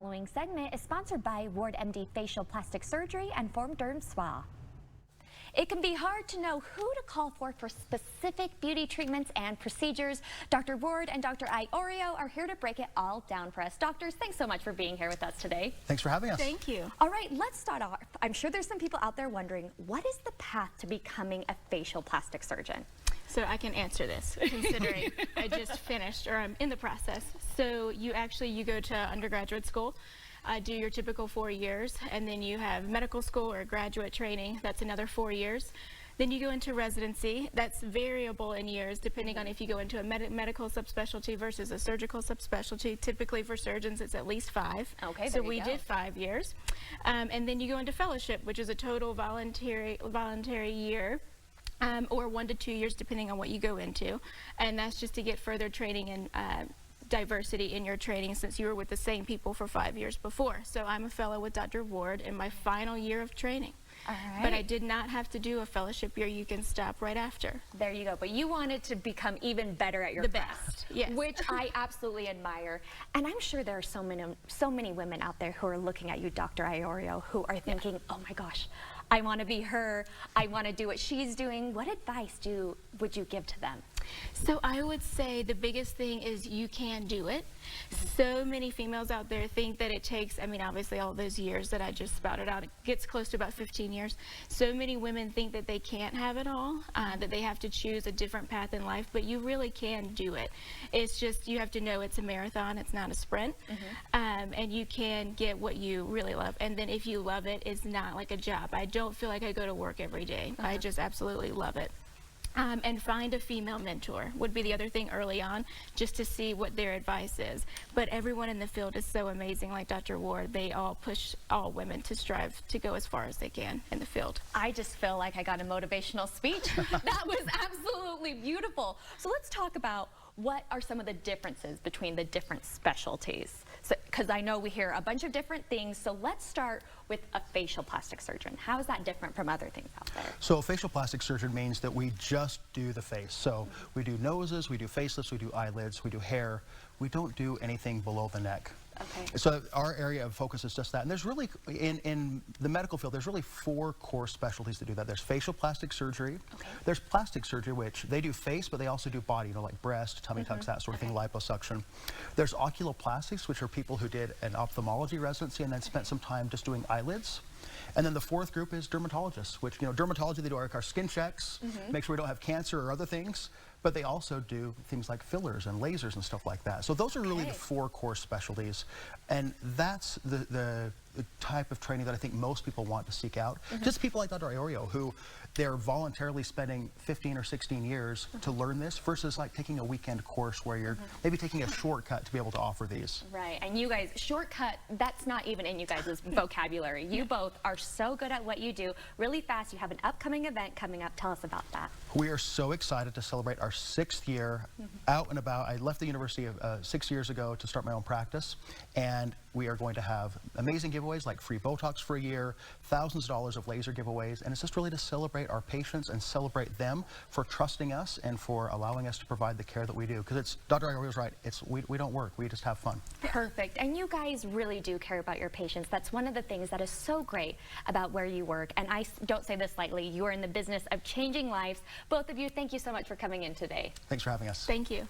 The following segment is sponsored by Ward MD Facial Plastic Surgery and Form Derm Spa. It can be hard to know who to call for specific beauty treatments and procedures. Dr. Ward and Dr. Iorio are here to break it all down for us. Doctors, thanks so much for being here with us today. Thanks for having us. Thank you. All right, let's start off. I'm sure there's some people out there wondering, what is the path to becoming a facial plastic surgeon? So I can answer this, considering I just finished, or I'm in the process. So you go to undergraduate school, do your typical 4 years, and then you have medical school or graduate training. That's another 4 years. Then you go into residency. That's variable in years, depending on if you go into a medical subspecialty versus a surgical subspecialty. Typically for surgeons, it's at least 5. Okay, so we did 5 years. And then you go into fellowship, which is a total voluntary year. Or 1 to 2 years, depending on what you go into. And that's just to get further training and diversity in your training, since you were with the same people for 5 years before. So I'm a fellow with Dr. Ward in my final year of training. All right. But I did not have to do a fellowship year. You can stop right after. There you go. But you wanted to become even better at your craft. Best, yes. Which I absolutely admire. And I'm sure there are so many women out there who are looking at you, Dr. Iorio, who are thinking, oh my gosh, I want to be her. I want to do what she's doing. What advice would you give to them? So I would say the biggest thing is you can do it. So many females out there think that it takes, I mean, obviously all those years that I just spouted out, it gets close to about 15 years. So many women think that they can't have it all, that they have to choose a different path in life, but you really can do it. It's just, you have to know it's a marathon, it's not a sprint, and you can get what you really love. And then if you love it, it's not like a job. I don't feel like I go to work every day. I just absolutely love it. And find a female mentor would be the other thing early on, just to see what their advice is. But everyone in the field is so amazing, like Dr. Ward. They all push all women to strive to go as far as they can in the field. I just feel like I got a motivational speech. That was absolutely beautiful. So let's talk about what are some of the differences between the different specialties. Because I know we hear a bunch of different things, so let's start with a facial plastic surgeon. How is that different from other things out there? So a facial plastic surgeon means that we just do the face. So we do noses, we do facelifts, we do eyelids, we do hair. We don't do anything below the neck. Okay. So our area of focus is just that. And there's really, in the medical field, there's really 4 core specialties that do that. There's facial plastic surgery. Okay. There's plastic surgery, which they do face, but they also do body, you know, like breast, tummy tucks, that sort of thing, liposuction. There's oculoplastics, which are people who did an ophthalmology residency and then spent some time just doing eyelids. And then the 4th group is dermatologists, which, you know, dermatology, they do our skin checks, make sure we don't have cancer or other things, but they also do things like fillers and lasers and stuff like that. So those are really the 4 core specialties, and that's the type of training that I think most people want to seek out. Just people like Dr. Iorio, who they're voluntarily spending 15 or 16 years to learn this, versus like taking a weekend course where you're maybe taking a shortcut to be able to offer these. Right, and you guys, shortcut, that's not even in you guys' vocabulary. You both are so good at what you do. Really fast, you have an upcoming event coming up. Tell us about that. We are so excited to celebrate our 6th year out and about. I left the university 6 years ago to start my own practice, and we are going to have amazing giveaways like free Botox for a year, thousands of dollars of laser giveaways, and it's just really to celebrate our patients and celebrate them for trusting us and for allowing us to provide the care that we do. Because it's, Dr. Iorio's right, we don't work, we just have fun. Perfect, and you guys really do care about your patients. That's one of the things that is so great about where you work, and I don't say this lightly, you are in the business of changing lives. Both of you, thank you so much for coming in today. Thanks for having us. Thank you.